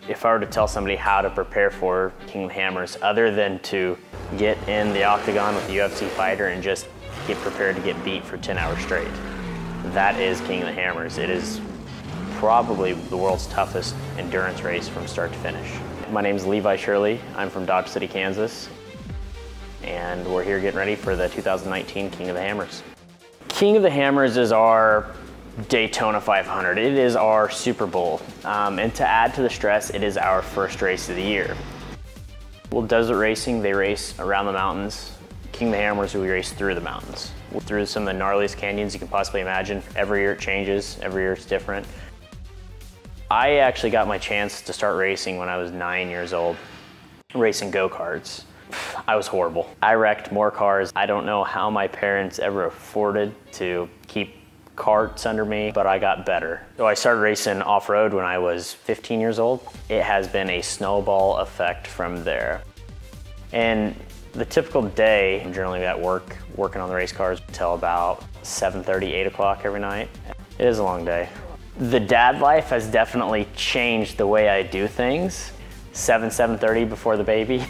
If I were to tell somebody how to prepare for King of the Hammers, other than to get in the octagon with a UFC fighter and just get prepared to get beat for 10 hours straight, that is King of the Hammers. It is probably the world's toughest endurance race from start to finish. My name is Levi Shirley. I'm from Dodge City, Kansas, and we're here getting ready for the 2019 King of the Hammers. King of the Hammers is our Daytona 500. It is our Super Bowl. And to add to the stress, it is our first race of the year. Well, desert racing, they race around the mountains. King of the Hammers, we race through the mountains. Through some of the gnarliest canyons you can possibly imagine. Every year it changes, every year it's different. I actually got my chance to start racing when I was 9 years old, racing go-karts. I was horrible. I wrecked more cars. I don't know how my parents ever afforded to keep carts under me, but I got better. So I started racing off-road when I was 15 years old. It has been a snowball effect from there. And the typical day, I'm generally at work, working on the race cars until about 7:30, 8 o'clock every night. It is a long day. The dad life has definitely changed the way I do things. 7:30 before the baby.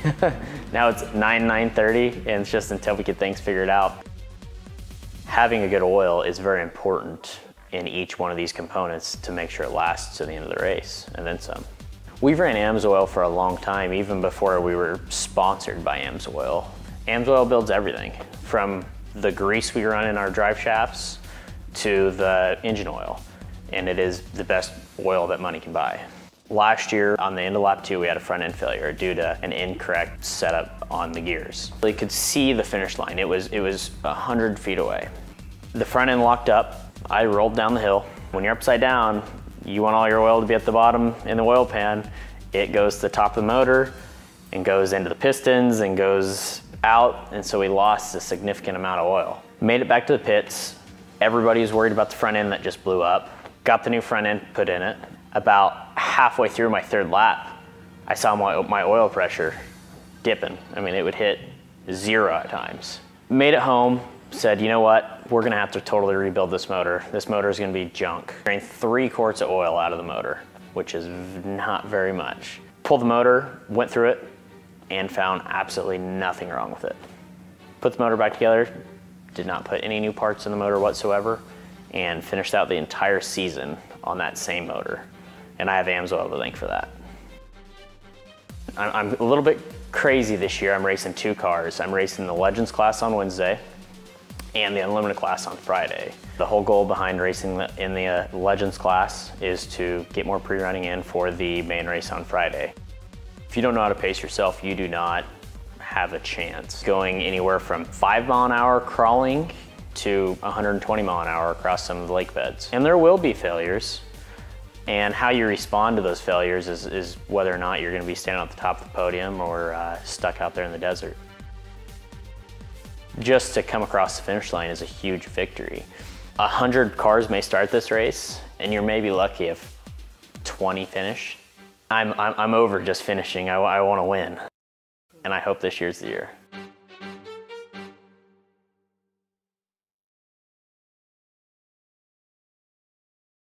Now it's 9:30, and it's just until we get things figured out. Having a good oil is very important in each one of these components to make sure it lasts to the end of the race, and then some. We've ran Amsoil for a long time, even before we were sponsored by Amsoil. Amsoil builds everything, from the grease we run in our drive shafts to the engine oil, and it is the best oil that money can buy. Last year, on the end of lap 2, we had a front end failure due to an incorrect setup on the gears. We could see the finish line. It was 100 feet away. The front end locked up. I rolled down the hill. When you're upside down, you want all your oil to be at the bottom in the oil pan. It goes to the top of the motor and goes into the pistons and goes out, and so we lost a significant amount of oil. Made it back to the pits. Everybody was worried about the front end that just blew up. Got the new front end put in it. About halfway through my third lap, I saw my oil pressure dipping. I mean, it would hit 0 at times. Made it home, said, you know what? We're gonna have to totally rebuild this motor. This motor is gonna be junk. Drained 3 quarts of oil out of the motor, which is not very much. Pulled the motor, went through it, and found absolutely nothing wrong with it. Put the motor back together, did not put any new parts in the motor whatsoever, and finished out the entire season on that same motor. And I have Amsoil to thank for that. I'm a little bit crazy this year. I'm racing 2 cars. I'm racing the Legends class on Wednesday and the Unlimited class on Friday. The whole goal behind racing in the Legends class is to get more pre-running in for the main race on Friday. If you don't know how to pace yourself, you do not have a chance. Going anywhere from 5 mile an hour crawling to 120 mile an hour across some of the lake beds. And there will be failures. And how you respond to those failures is whether or not you're gonna be standing at the top of the podium or stuck out there in the desert. Just to come across the finish line is a huge victory. 100 cars may start this race, and you're maybe lucky if 20 finish. I'm over just finishing. I wanna win. And I hope this year's the year.